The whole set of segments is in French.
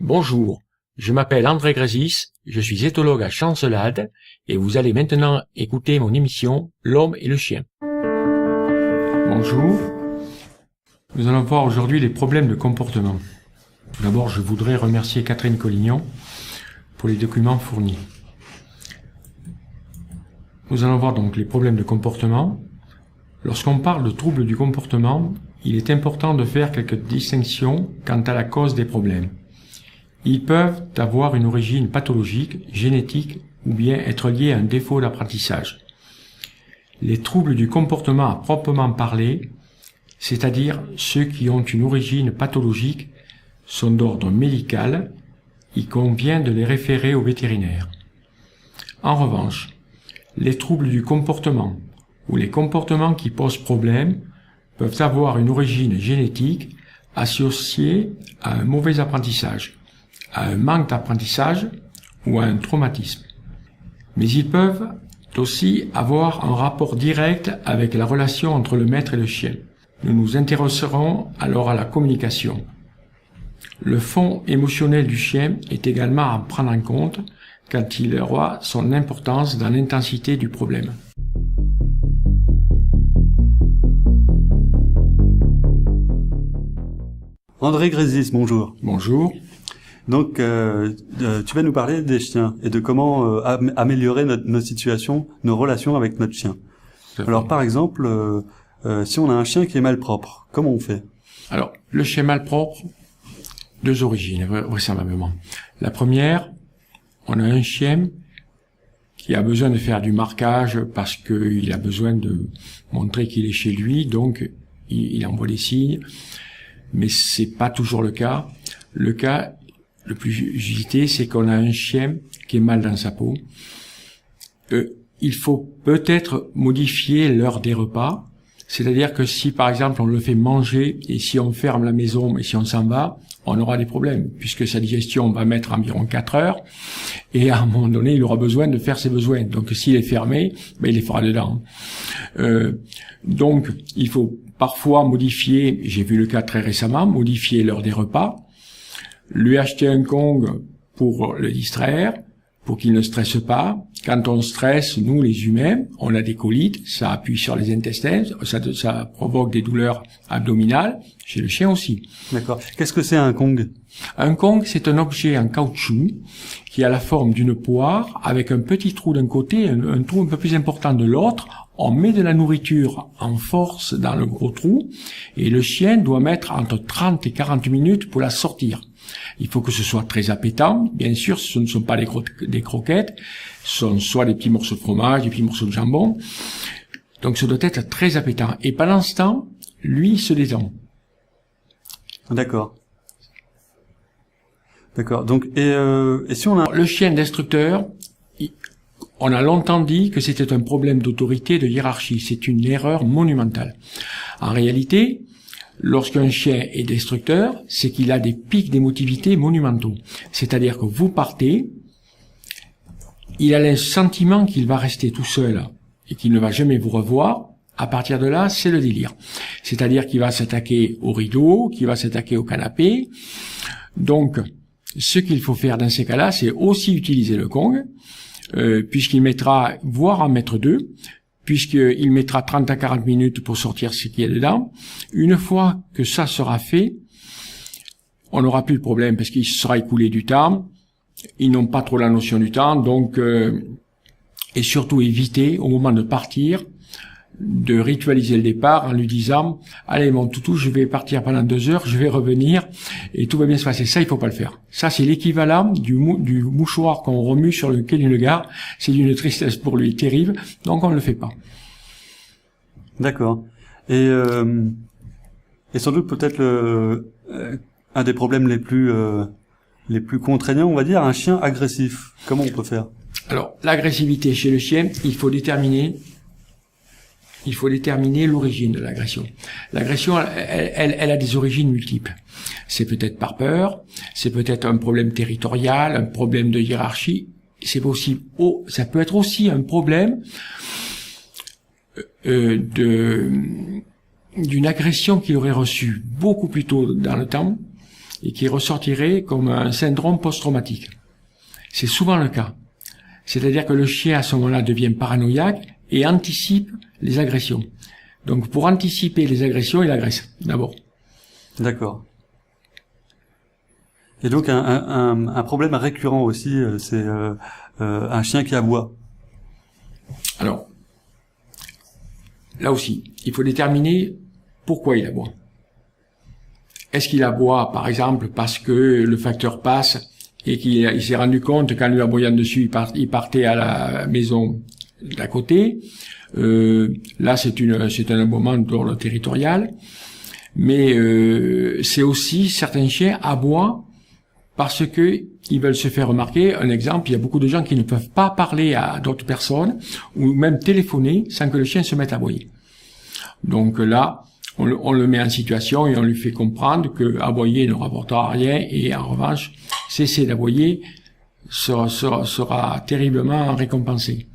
Bonjour, je m'appelle André Grésis, je suis éthologue à Chancelade et vous allez maintenant écouter mon émission L'homme et le chien. Bonjour, nous allons voir aujourd'hui les problèmes de comportement. Tout d'abord, je voudrais remercier Catherine Collignon pour les documents fournis. Nous allons voir donc les problèmes de comportement. Lorsqu'on parle de troubles du comportement, il est important de faire quelques distinctions quant à la cause des problèmes. Ils peuvent avoir une origine pathologique, génétique ou bien être liés à un défaut d'apprentissage. Les troubles du comportement à proprement parler, c'est-à-dire ceux qui ont une origine pathologique, sont d'ordre médical, il convient de les référer au vétérinaire. En revanche, les troubles du comportement ou les comportements qui posent problème peuvent avoir une origine génétique associée à un mauvais apprentissage, à un manque d'apprentissage ou à un traumatisme. Mais ils peuvent aussi avoir un rapport direct avec la relation entre le maître et le chien. Nous nous intéresserons alors à la communication. Le fond émotionnel du chien est également à prendre en compte quand il aura son importance dans l'intensité du problème. André Grésis, bonjour. Bonjour. Donc, tu vas nous parler des chiens et de comment améliorer notre situation, nos relations avec notre chien. Alors, par exemple, si on a un chien qui est malpropre, comment on fait? Alors, le chien malpropre, deux origines, vraisemblablement. La première, on a un chien qui a besoin de faire du marquage parce qu'il a besoin de montrer qu'il est chez lui, donc il envoie des signes, mais c'est pas toujours le cas. Le cas le plus usité, c'est qu'on a un chien qui est mal dans sa peau. Il faut peut-être modifier l'heure des repas, c'est-à-dire que si par exemple on le fait manger et si on ferme la maison et si on s'en va, on aura des problèmes, puisque sa digestion va mettre environ 4 heures, et à un moment donné, il aura besoin de faire ses besoins. Donc s'il est fermé, il les fera dedans. Donc il faut parfois modifier, j'ai vu le cas très récemment, modifier l'heure des repas, lui acheter un Kong pour le distraire, pour qu'il ne stresse pas. Quand on stresse, nous les humains, on a des colites, ça appuie sur les intestins, ça provoque des douleurs abdominales, chez le chien aussi. D'accord. Qu'est-ce que c'est un Kong? Un Kong, c'est un objet en caoutchouc qui a la forme d'une poire avec un petit trou d'un côté, un trou un peu plus important de l'autre. On met de la nourriture en force dans le gros trou et le chien doit mettre entre 30 et 40 minutes pour la sortir. Il faut que ce soit très appétant. Bien sûr, ce ne sont pas des croquettes, ce sont soit des petits morceaux de fromage, des petits morceaux de jambon. Donc, ça doit être très appétant. Et pendant ce temps, lui, il se détend. D'accord. D'accord. Donc, et si on a... Le chien d'instructeur, on a longtemps dit que c'était un problème d'autorité, de hiérarchie. C'est une erreur monumentale. En réalité, lorsqu'un chien est destructeur, c'est qu'il a des pics d'émotivité monumentaux. C'est-à-dire que vous partez, il a le sentiment qu'il va rester tout seul et qu'il ne va jamais vous revoir. À partir de là, c'est le délire. C'est-à-dire qu'il va s'attaquer au rideau, qu'il va s'attaquer au canapé. Donc, ce qu'il faut faire dans ces cas-là, c'est aussi utiliser le Kong, puisqu'il mettra, voire en mettre deux, puisqu'il mettra 30 à 40 minutes pour sortir ce qu'il y a dedans. Une fois que ça sera fait, on n'aura plus de problème, parce qu'il sera écoulé du temps. Ils n'ont pas trop la notion du temps, donc et surtout éviter, au moment de partir, de ritualiser le départ en lui disant « Allez mon toutou, je vais partir pendant 2 heures, je vais revenir et tout va bien se passer. » Ça, il faut pas le faire. Ça, c'est l'équivalent du mouchoir qu'on remue sur le quai d'une gare. C'est d'une tristesse pour lui terrible, donc on ne le fait pas. D'accord. Et sans doute peut-être un des problèmes les plus contraignants, on va dire, un chien agressif. Comment on peut faire? Alors, l'agressivité chez le chien, il faut déterminer l'origine de l'agression. L'agression, elle a des origines multiples. C'est peut-être par peur, c'est peut-être un problème territorial, un problème de hiérarchie. Ça peut être aussi un problème d'une agression qu'il aurait reçue beaucoup plus tôt dans le temps et qui ressortirait comme un syndrome post-traumatique. C'est souvent le cas. C'est-à-dire que le chien à ce moment-là devient paranoïaque et anticipe les agressions. Donc pour anticiper les agressions, il agresse d'abord. D'accord. Et donc un problème récurrent aussi, c'est un chien qui aboie. Alors, là aussi, il faut déterminer pourquoi il aboie. Est-ce qu'il aboie, par exemple, parce que le facteur passe et qu'il s'est rendu compte qu'en lui aboyant dessus, il partait à la maison d'à côté. Là, c'est un aboiement d'ordre territorial. Mais c'est aussi, certains chiens aboient parce que ils veulent se faire remarquer. Un exemple, il y a beaucoup de gens qui ne peuvent pas parler à d'autres personnes ou même téléphoner sans que le chien se mette à aboyer. Donc là, on le met en situation et on lui fait comprendre que aboyer ne rapportera rien et en revanche, cesser d'aboyer sera terriblement récompensé.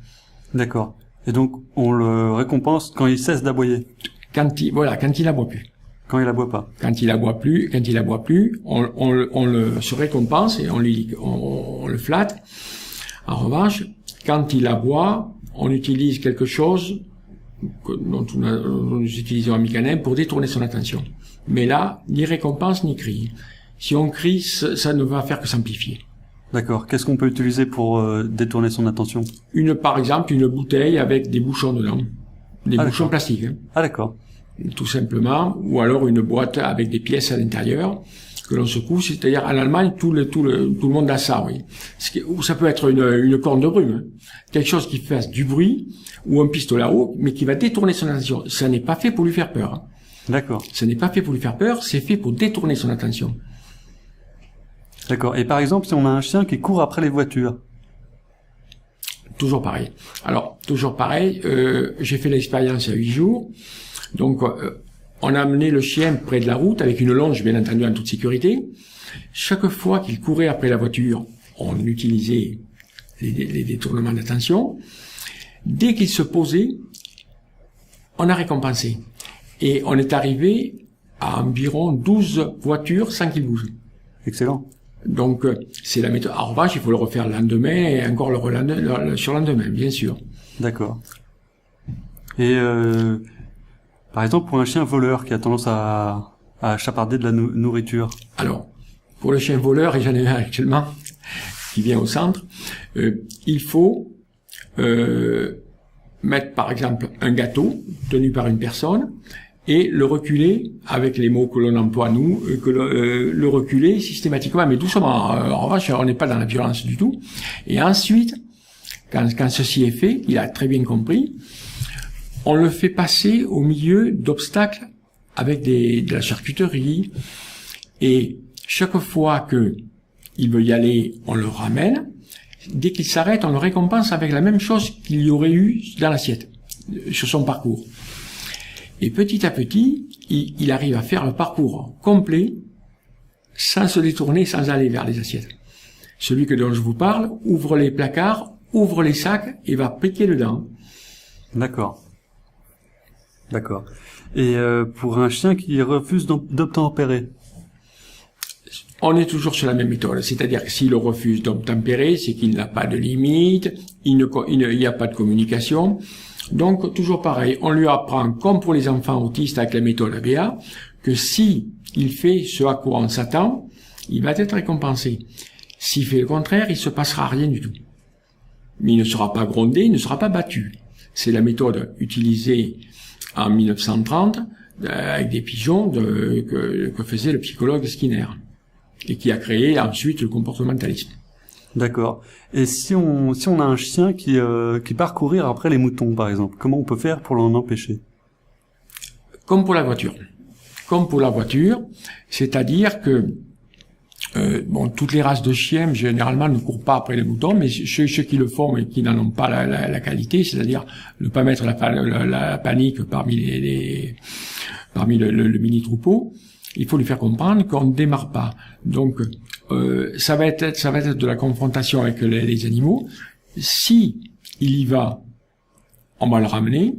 D'accord. Et donc, on le récompense quand il cesse d'aboyer. Quand il aboie plus. Quand il aboie pas. Quand il aboie plus, on le se récompense et on le flatte. En revanche, quand il aboie, on utilise quelque chose dont nous utilisons un mécanisme pour détourner son attention. Mais là, ni récompense ni cri. Si on crie, ça ne va faire que s'amplifier. D'accord. Qu'est-ce qu'on peut utiliser pour détourner son attention? Par exemple, une bouteille avec des bouchons dedans. Des bouchons plastiques. Hein. Ah d'accord. Tout simplement. Ou alors une boîte avec des pièces à l'intérieur que l'on secoue. C'est-à-dire, en Allemagne, tout le monde a ça, oui. Ou ça peut être une corne de brume. Hein. Quelque chose qui fasse du bruit, ou un pistolet à eau, mais qui va détourner son attention. Ça n'est pas fait pour lui faire peur. Hein. D'accord. Ça n'est pas fait pour lui faire peur, c'est fait pour détourner son attention. D'accord. Et par exemple, si on a un chien qui court après les voitures? Toujours pareil. Alors, toujours pareil, j'ai fait l'expérience il y a 8 jours. Donc, on a amené le chien près de la route avec une longe, bien entendu, en toute sécurité. Chaque fois qu'il courait après la voiture, on utilisait les détournements d'attention. Dès qu'il se posait, on a récompensé. Et on est arrivé à environ 12 voitures sans qu'il bouge. Excellent. Donc, c'est la méthode. En revanche, il faut le refaire le lendemain et encore le surlendemain, bien sûr. D'accord. Et par exemple, pour un chien voleur qui a tendance à chaparder de la nourriture. Alors, pour le chien voleur, et j'en ai un actuellement qui vient au centre, il faut mettre par exemple un gâteau tenu par une personne et le reculer avec les mots que l'on emploie nous, le reculer systématiquement, mais doucement. En revanche, on n'est pas dans la violence du tout. Et ensuite, quand ceci est fait, il a très bien compris, on le fait passer au milieu d'obstacles avec de la charcuterie. Et chaque fois que il veut y aller, on le ramène. Dès qu'il s'arrête, on le récompense avec la même chose qu'il y aurait eu dans l'assiette, sur son parcours. Et petit à petit, il arrive à faire le parcours complet, sans se détourner, sans aller vers les assiettes. Celui dont je vous parle ouvre les placards, ouvre les sacs et va piquer dedans. D'accord. D'accord. Et pour un chien qui refuse d'obtempérer? On est toujours sur la même méthode, c'est-à-dire que s'il refuse d'obtempérer, c'est qu'il n'a pas de limite, il n'y a pas de communication. Donc, toujours pareil, on lui apprend, comme pour les enfants autistes avec la méthode ABA, que si il fait ce à quoi on s'attend, il va être récompensé. S'il fait le contraire, il se passera rien du tout. Mais il ne sera pas grondé, il ne sera pas battu. C'est la méthode utilisée en 1930 avec des pigeons que faisait le psychologue Skinner et qui a créé ensuite le comportementalisme. D'accord. Et si on a un chien qui part courir après les moutons, par exemple, comment on peut faire pour l'en empêcher? Comme pour la voiture. Comme pour la voiture, c'est-à-dire que toutes les races de chiens généralement ne courent pas après les moutons, mais ceux qui le font et qui n'en ont pas la qualité, c'est-à-dire ne pas mettre la panique parmi le mini troupeau, il faut lui faire comprendre qu'on ne démarre pas. Donc ça va être de la confrontation avec les animaux. Si il y va, on va le ramener.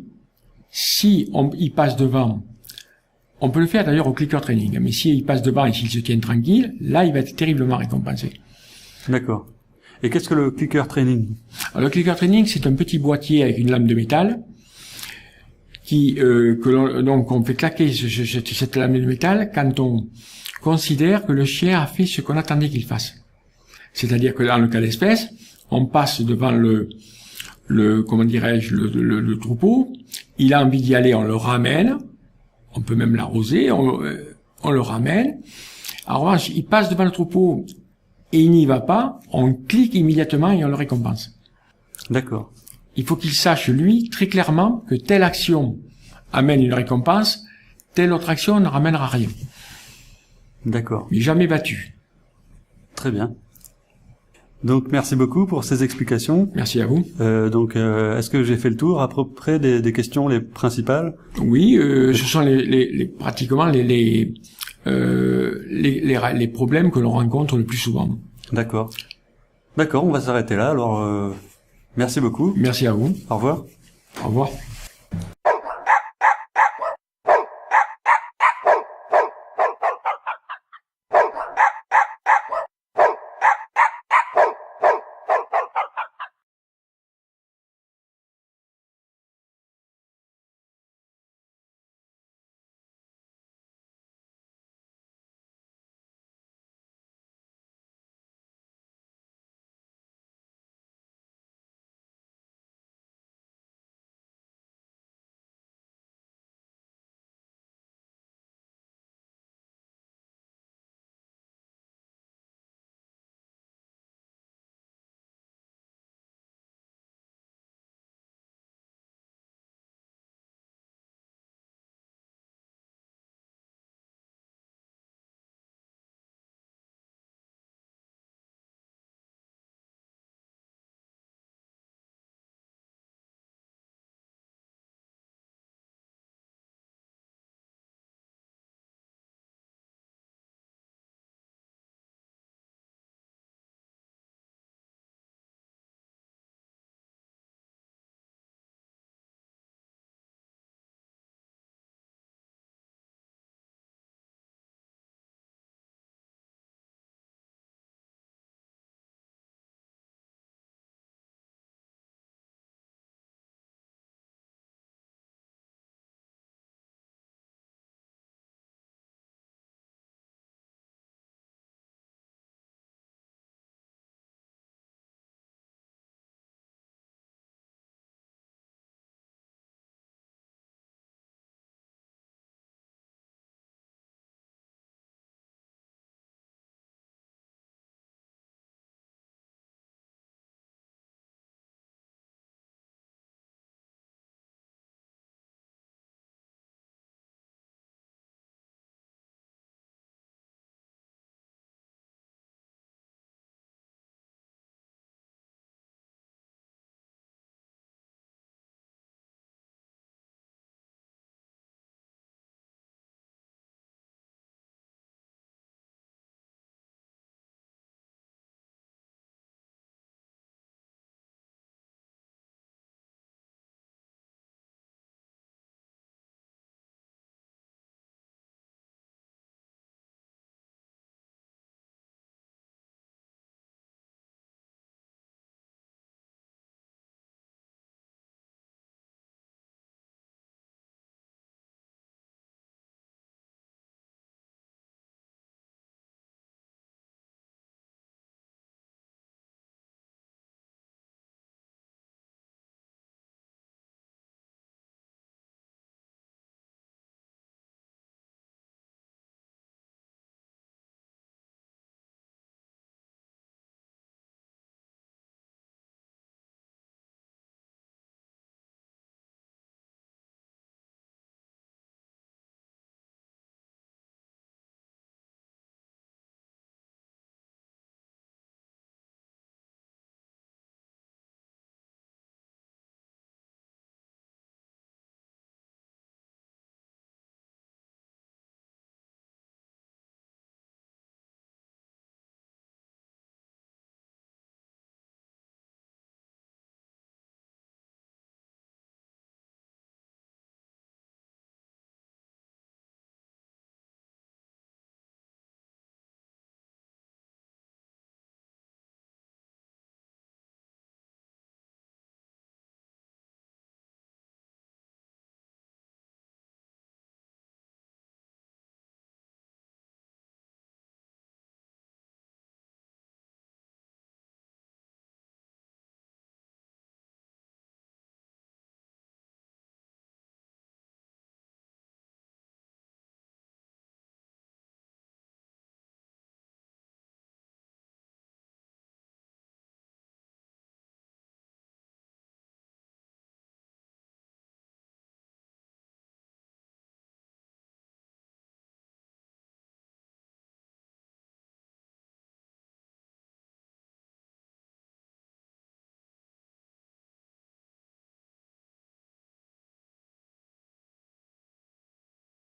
Si il passe devant, On peut le faire d'ailleurs au clicker training, mais s'il passe devant et s'il se tient tranquille, là, il va être terriblement récompensé. D'accord. Et qu'est-ce que le clicker training? Alors, le clicker training, c'est un petit boîtier avec une lame de métal donc on fait claquer cette lame de métal quand on considère que le chien a fait ce qu'on attendait qu'il fasse. C'est-à-dire que dans le cas d'espèce, on passe devant le troupeau, il a envie d'y aller, on le ramène, on peut même l'arroser, on le ramène. En revanche, il passe devant le troupeau et il n'y va pas, on clique immédiatement et on le récompense. D'accord. Il faut qu'il sache, lui, très clairement, que telle action amène une récompense, telle autre action ne ramènera rien. D'accord. Mais jamais battu. Très bien. Donc, merci beaucoup pour ces explications. Merci à vous. Est-ce que j'ai fait le tour à peu près des questions les principales? Oui, ce sont pratiquement les problèmes que l'on rencontre le plus souvent. D'accord. D'accord, on va s'arrêter là. Alors, merci beaucoup. Merci à vous. Au revoir. Au revoir.